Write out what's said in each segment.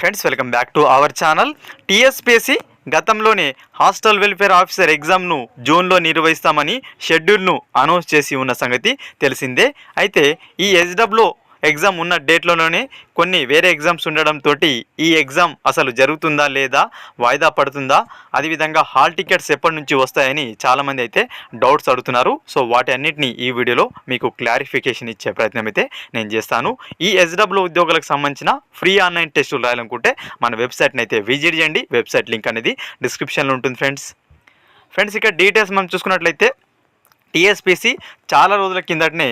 Friends, welcome back to our channel. TSPSC గతంలోనే hostel welfare officer ఎగ్జామ్ను జూన్లో నిర్వహిస్తామని షెడ్యూల్ను అనౌన్స్ చేసి ఉన్న సంగతి తెలిసిందే. అయితే ఈ ఎస్డబ్ల్యూ ఎగ్జామ్ ఉన్న డేట్లలోనే కొన్ని వేరే ఎగ్జామ్స్ ఉండడంతో ఈ ఎగ్జామ్ అసలు జరుగుతుందా లేదా, వాయిదా పడుతుందా, అదేవిధంగా హాల్ టికెట్స్ ఎప్పటి నుంచి వస్తాయని చాలామంది అయితే డౌట్స్ అడుగుతున్నారు. సో వాటి అన్నిటిని ఈ వీడియోలో మీకు క్లారిఫికేషన్ ఇచ్చే ప్రయత్నం అయితే నేను చేస్తాను. ఈ ఎస్డబ్ల్యూ ఉద్యోగులకు సంబంధించిన ఫ్రీ ఆన్లైన్ టెస్టులు రాయాలనుకుంటే మన వెబ్సైట్ని అయితే విజిట్ చేయండి. వెబ్సైట్ లింక్ అనేది డిస్క్రిప్షన్లో ఉంటుంది ఫ్రెండ్స్. ఇక్కడ డీటెయిల్స్ మనం చూసుకున్నట్లయితే టీఎస్పీసీ చాలా రోజుల కిందటనే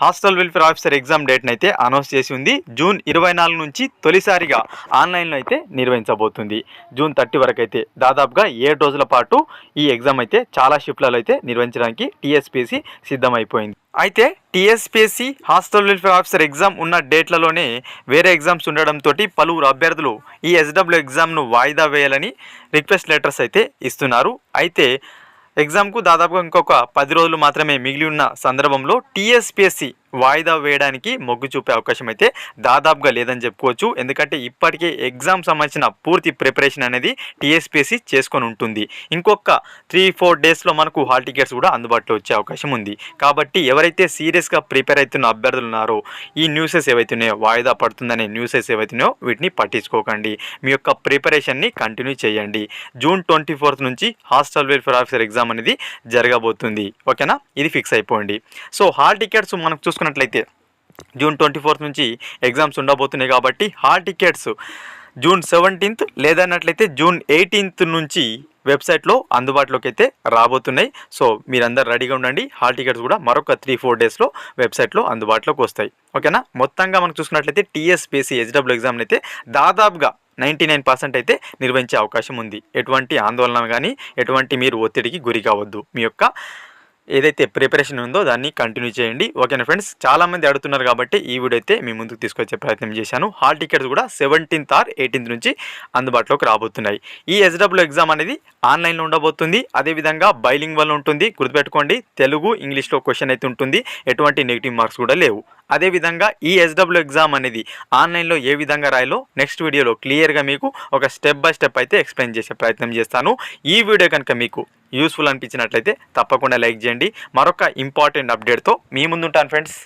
హాస్టల్ వెల్ఫేర్ ఆఫీసర్ ఎగ్జామ్ డేట్ని అయితే అనౌన్స్ చేసి ఉంది. జూన్ 24 నుంచి తొలిసారిగా ఆన్లైన్లో అయితే నిర్వహించబోతుంది. జూన్ 30 వరకు అయితే దాదాపుగా 7 రోజుల పాటు ఈ ఎగ్జామ్ అయితే చాలా షిఫ్ట్లలో అయితే నిర్వహించడానికి టీఎస్పీసీ సిద్ధమైపోయింది. అయితే TSPSC hostel welfare officer exam ఉన్న డేట్లలోనే వేరే ఎగ్జామ్స్ ఉండడంతో పలువురు అభ్యర్థులు ఈ ఎస్డబ్ల్యూ ఎగ్జామ్ను వాయిదా వేయాలని రిక్వెస్ట్ లెటర్స్ అయితే ఇస్తున్నారు. అయితే ఎగ్జామ్కు దాదాపుగా ఇంకొక 10 రోజులు మాత్రమే మిగిలి ఉన్న సందర్భంలో టీఎస్పీఎస్సీ వాయిదా వేయడానికి మొగ్గు చూపే అవకాశం అయితే దాదాపుగా లేదని చెప్పుకోవచ్చు. ఎందుకంటే ఇప్పటికే ఎగ్జామ్ సంబంధించిన పూర్తి ప్రిపరేషన్ అనేది టీఎస్పీఎస్సీ చేసుకొని ఉంటుంది. ఇంకొక 3-4 డేస్లో మనకు హాల్ టికెట్స్ కూడా అందుబాటులో వచ్చే అవకాశం ఉంది. కాబట్టి ఎవరైతే సీరియస్గా ప్రిపేర్ అవుతున్న అభ్యర్థులు ఉన్నారో ఈ న్యూసెస్ ఏవైతున్నాయో, వాయిదా పడుతుందనే న్యూసెస్ ఏవైతున్నాయో వీటిని పట్టించుకోకండి. మీ యొక్క ప్రిపరేషన్ని కంటిన్యూ చేయండి. జూన్ 24 నుంచి హాస్టల్ వెల్ఫేర్ ఆఫీసర్ ఎగ్జామ్ అనేది జరగబోతుంది. ఓకేనా, ఇది ఫిక్స్ అయిపోండి. సో హాల్ టికెట్స్ మనకు చూసుకున్నట్లయితే జూన్ 24 నుంచి ఎగ్జామ్స్ ఉండబోతున్నాయి. కాబట్టి హాల్ టికెట్స్ జూన్ 17 లేదన్నట్లయితే జూన్ 18 నుంచి వెబ్సైట్లో అందుబాటులోకి అయితే రాబోతున్నాయి. సో మీరందరూ రెడీగా ఉండండి. హాల్ టికెట్స్ కూడా మరొక 3-4 డేస్లో వెబ్సైట్లో అందుబాటులోకి వస్తాయి. ఓకేనా, మొత్తంగా మనం చూసుకున్నట్లయితే టీఎస్పీఎస్సీ ఎస్డబ్ల్యూ ఎగ్జామ్ని అయితే దాదాపుగా 99% అయితే నిర్వహించే అవకాశం ఉంది. ఎటువంటి ఆందోళన కానీ, ఎటువంటి మీరు ఒత్తిడికి గురి కావద్దు. మీ యొక్క ఏదైతే ప్రిపరేషన్ ఉందో దాన్ని కంటిన్యూ చేయండి. ఓకేనా ఫ్రెండ్స్, చాలామంది అడుగుతున్నారు కాబట్టి ఈ వీడియో అయితే మీ ముందుకు తీసుకొచ్చే ప్రయత్నం చేశాను. హాల్ టికెట్స్ కూడా 17th or 18th నుంచి అందుబాటులోకి రాబోతున్నాయి. ఈ ఎస్డబ్ల్యూ ఎగ్జామ్ అనేది ఆన్లైన్లో ఉండబోతుంది. అదేవిధంగా బైలింగ్వల్ ఉంటుంది. గుర్తుపెట్టుకోండి, తెలుగు ఇంగ్లీష్లో క్వశ్చన్ అయితే ఉంటుంది. ఎటువంటి నెగిటివ్ మార్క్స్ కూడా లేవు. అదేవిధంగా ఈ ఎస్డబ్ల్యూ ఎగ్జామ్ అనేది ఆన్లైన్లో ఏ విధంగా రాయాలో నెక్స్ట్ వీడియోలో క్లియర్గా మీకు ఒక స్టెప్ బై స్టెప్ అయితే ఎక్స్ప్లెయిన్ చేసే ప్రయత్నం చేస్తాను. ఈ వీడియో కనుక మీకు యూస్ఫుల్ అనిపించినట్లయితే తప్పకుండా లైక్ చేయండి. మరొక ఇంపార్టెంట్ అప్డేట్తో మీ ముందుంటాను ఫ్రెండ్స్.